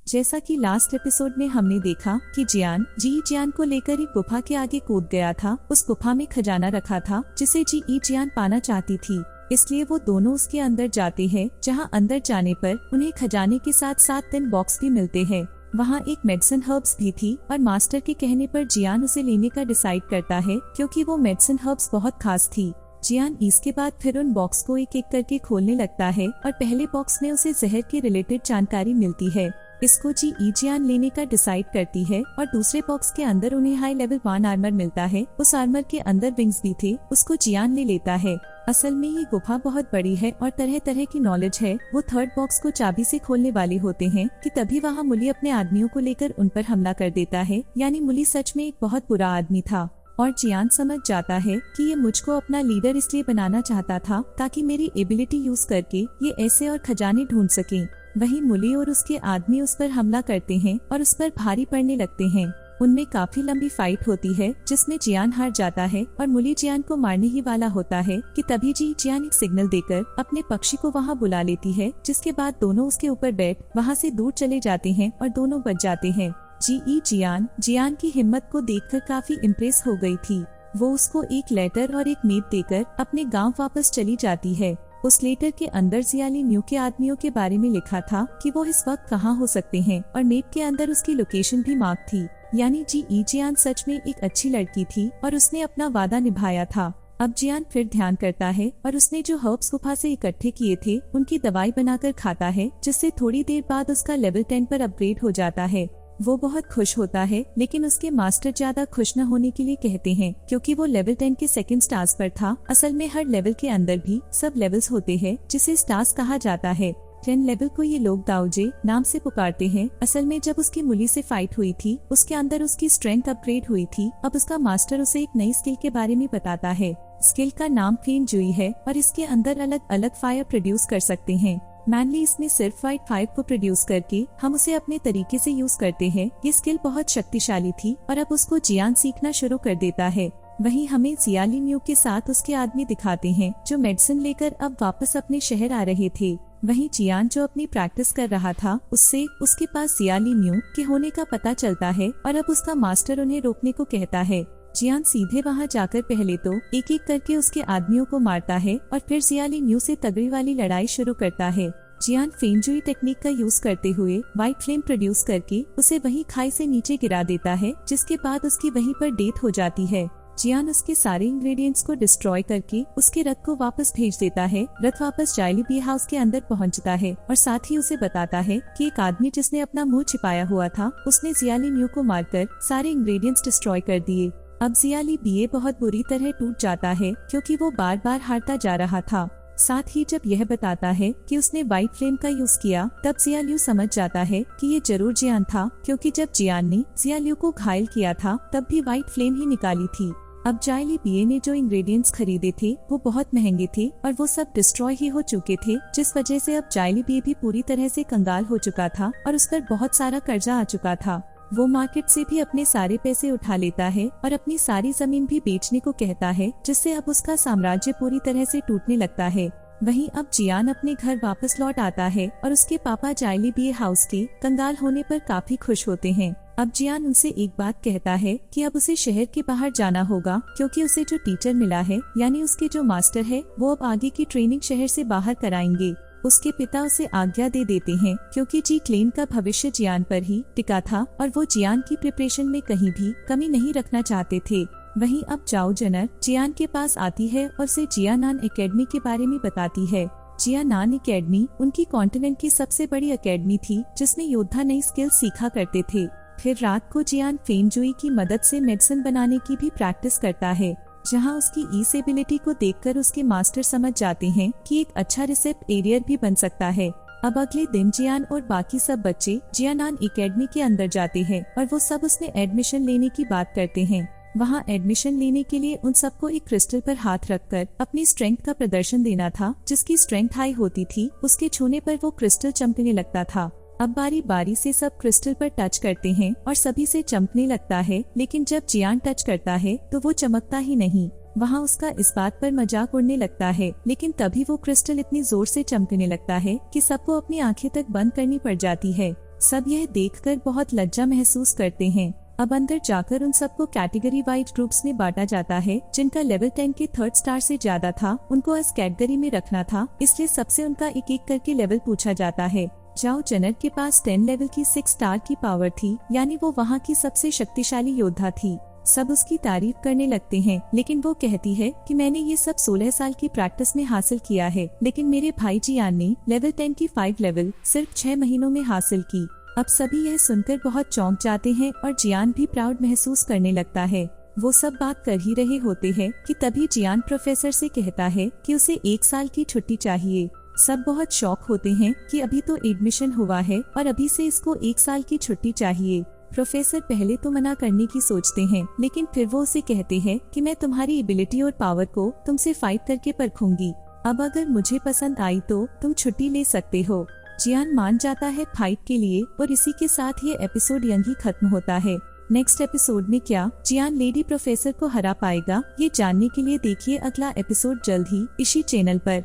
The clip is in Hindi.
जैसा कि लास्ट एपिसोड में हमने देखा कि जियान को लेकर एक गुफा के आगे कूद गया था। उस गुफा में खजाना रखा था जिसे जियान पाना चाहती थी, इसलिए वो दोनों उसके अंदर जाते हैं, जहां अंदर जाने पर उन्हें खजाने के साथ 7 टिन बॉक्स भी मिलते हैं। वहां एक मेडिसिन हर्ब्स भी थी और मास्टर के कहने पर जियान उसे लेने का डिसाइड करता है, क्योंकि वो मेडिसिन हर्ब्स बहुत खास थी। जियान इसके बाद फिर उन बॉक्स को एक एक करके खोलने लगता है और पहले बॉक्स में उसे जहर के रिलेटेड जानकारी मिलती है। इसको जियान लेने का डिसाइड करती है और दूसरे बॉक्स के अंदर उन्हें हाई लेवल 1 आर्मर मिलता है। उस आर्मर के अंदर विंग्स भी थे, उसको जियान ले लेता है। असल में ये गुफा बहुत बड़ी है और तरह तरह की नॉलेज है। वो थर्ड बॉक्स को चाबी से खोलने वाले होते हैं कि तभी वहाँ मुली अपने आदमियों को लेकर उन पर हमला कर देता है। यानी मुली सच में एक बहुत बुरा आदमी था और जियान समझ जाता है कि ये मुझको अपना लीडर इसलिए बनाना चाहता था ताकि मेरी एबिलिटी यूज करके ये ऐसे और खजाने ढूंढ सके। वहीं मुली और उसके आदमी उस पर हमला करते हैं और उस पर भारी पड़ने लगते हैं। उनमें काफी लंबी फाइट होती है जिसमें जियान हार जाता है और मुली जियान को मारने ही वाला होता है कि तभी जियान एक सिग्नल देकर अपने पक्षी को वहां बुला लेती है, जिसके बाद दोनों उसके ऊपर बैठ वहां से दूर चले जाते हैं और दोनों बच जाते हैं। जियान की हिम्मत को देखकर काफी इम्प्रेस हो गई थी। वो उसको एक लेटर और एक मेप देकर अपने गाँव वापस चली जाती है। उस लेटर के अंदर जियाली न्यू के आदमियों के बारे में लिखा था कि वो इस वक्त कहाँ हो सकते हैं और मेप के अंदर उसकी लोकेशन भी मार्क थी। यानी जियान सच में एक अच्छी लड़की थी और उसने अपना वादा निभाया था। अब जियान फिर ध्यान करता है और उसने जो हर्ब्स गुफा से इकट्ठे किए थे उनकी दवाई बनाकर खाता है, जिससे थोड़ी देर बाद उसका लेवल 10 पर अपग्रेड हो जाता है। वो बहुत खुश होता है, लेकिन उसके मास्टर ज्यादा खुश न होने के लिए कहते हैं, क्योंकि वो लेवल 10 के सेकंड स्टार्स पर था। असल में हर लेवल के अंदर भी सब लेवल्स होते हैं जिसे स्टार्स कहा जाता है। 10 लेवल को ये लोग दाऊजे नाम से पुकारते हैं। असल में जब उसकी मुली से फाइट हुई थी उसके अंदर उसकी स्ट्रेंथ अपग्रेड हुई थी। अब उसका मास्टर उसे एक नई स्किल के बारे में बताता है। स्किल का नाम फेंजुई है और इसके अंदर अलग अलग फायर प्रोड्यूस कर सकते हैं। मैनली इसमें सिर्फ व्हाइट फायर को प्रोड्यूस करके हम उसे अपने तरीके से यूज करते हैं। ये स्किल बहुत शक्तिशाली थी और अब उसको जियान सीखना शुरू कर देता है। वहीं हमें जियाली न्यू के साथ उसके आदमी दिखाते हैं जो मेडिसिन लेकर अब वापस अपने शहर आ रहे थे। वहीं जियान जो अपनी प्रैक्टिस कर रहा था उससे उसके पास जियाली न्यू के होने का पता चलता है और अब उसका मास्टर उन्हें रोकने को कहता है। जियान सीधे वहां जाकर पहले तो एक एक करके उसके आदमियों को मारता है और फिर जियाली न्यू से तगड़ी वाली लड़ाई शुरू करता है। जियान फेंजुई टेक्निक का यूज करते हुए व्हाइट फ्लेम प्रोड्यूस करके उसे वही खाई से नीचे गिरा देता है, जिसके बाद उसकी वहीं पर डेथ हो जाती है। जियान उसके सारे इंग्रेडिएंट्स को डिस्ट्रॉय करके उसके रथ को वापस भेज देता है। रथ वापस जाइली बी हाउस के अंदर पहुंचता है और साथ ही उसे बताता है कि एक आदमी जिसने अपना मुंह छिपाया हुआ था उसने जियाली न्यू को मारकर सारे इंग्रेडिएंट्स डिस्ट्रॉय कर दिए। अब जियाली बीए बहुत बुरी तरह टूट जाता है, क्योंकि वो बार बार हारता जा रहा था। साथ ही जब यह बताता है कि उसने व्हाइट फ्लेम का यूज किया, तब जियालियू समझ जाता है कि ये जरूर जियान था, क्योंकि जब जियान ने जियालियू को घायल किया था तब भी व्हाइट फ्लेम ही निकाली थी। अब जाइली बीए ने जो इंग्रेडिएंट्स खरीदे थे वो बहुत महंगे थे और वो सब डिस्ट्रॉय ही हो चुके थे, जिस वजह से अब जाइली बीए भी पूरी तरह से कंगाल हो चुका था और उस पर बहुत सारा कर्जा आ चुका था। वो मार्केट से भी अपने सारे पैसे उठा लेता है और अपनी सारी जमीन भी बेचने को कहता है, जिससे अब उसका साम्राज्य पूरी तरह से टूटने लगता है। वहीं अब जियान अपने घर वापस लौट आता है और उसके पापा जाइली बी हाउस के कंगाल होने पर काफी खुश होते हैं। अब जियान उनसे एक बात कहता है कि अब उसे शहर के बाहर जाना होगा, क्योंकि उसे जो टीचर मिला है यानी उसके जो मास्टर है वो अब आगे की ट्रेनिंग शहर से बाहर कराएंगे। उसके पिता उसे आज्ञा दे देते हैं, क्योंकि क्लेन का भविष्य जियान पर ही टिका था और वो जियान की प्रिपरेशन में कहीं भी कमी नहीं रखना चाहते थे। वहीं अब जाओ जनर जियान के पास आती है और उसे जियानान एकेडमी के बारे में बताती है। जियानान एकेडमी उनकी कॉन्टिनेंट की सबसे बड़ी एकेडमी थी, जिसमें योद्धा नई स्किल सीखा करते थे। फिर रात को जियान फेंजुई की मदद से मेडिसिन बनाने की भी प्रैक्टिस करता है, जहां उसकी इस एबिलिटी को देखकर उसके मास्टर समझ जाते हैं कि एक अच्छा रिसेप्ट एरियर भी बन सकता है। अब अगले दिन जियान और बाकी सब बच्चे जियानान एकेडमी के अंदर जाते हैं और वो सब उसमें एडमिशन लेने की बात करते हैं। वहां एडमिशन लेने के लिए उन सबको एक क्रिस्टल पर हाथ रखकर अपनी स्ट्रेंथ का प्रदर्शन देना था। जिसकी स्ट्रेंथ हाई होती थी उसके छूने पर वो क्रिस्टल चमकने लगता था। अब बारी बारी से सब क्रिस्टल पर टच करते हैं और सभी से चमकने लगता है, लेकिन जब जियान टच करता है तो वो चमकता ही नहीं। वहाँ उसका इस बात पर मजाक उड़ने लगता है, लेकिन तभी वो क्रिस्टल इतनी जोर से चमकने लगता है कि सबको अपनी आंखें तक बंद करनी पड़ जाती है। सब यह देखकर बहुत लज्जा महसूस करते हैं। अब अंदर जाकर उन सबको कैटेगरी वाइज ग्रुप्स में बांटा जाता है। जिनका लेवल 10 के 3rd स्टार से ज्यादा था उनको इस कैटेगरी में रखना था, इसलिए सबसे उनका एक एक करके लेवल पूछा जाता है। जाओ जनर के पास 10 लेवल की 6 स्टार की पावर थी, यानी वो वहाँ की सबसे शक्तिशाली योद्धा थी। सब उसकी तारीफ करने लगते हैं, लेकिन वो कहती है कि मैंने ये सब 16 साल की प्रैक्टिस में हासिल किया है, लेकिन मेरे भाई जियान ने लेवल 10 की 5 लेवल सिर्फ 6 महीनों में हासिल की। अब सभी यह सुनकर बहुत चौंक जाते हैं और जियान भी प्राउड महसूस करने लगता है। वो सब बात कर ही रहे होते हैं कि तभी जियान प्रोफेसर से कहता है कि उसे 1 साल की छुट्टी चाहिए। सब बहुत शॉक होते हैं कि अभी तो एडमिशन हुआ है और अभी से इसको 1 साल की छुट्टी चाहिए। प्रोफेसर पहले तो मना करने की सोचते हैं, लेकिन फिर वो उसे कहते हैं कि मैं तुम्हारी एबिलिटी और पावर को तुमसे फाइट करके परखूंगी। अब अगर मुझे पसंद आई तो तुम छुट्टी ले सकते हो। जियान मान जाता है फाइट के लिए और इसी के साथ ये एपिसोड यहीं खत्म होता है। नेक्स्ट एपिसोड में क्या जियान लेडी प्रोफेसर को हरा पाएगा, ये जानने के लिए देखिए अगला एपिसोड जल्द ही इसी चैनल पर।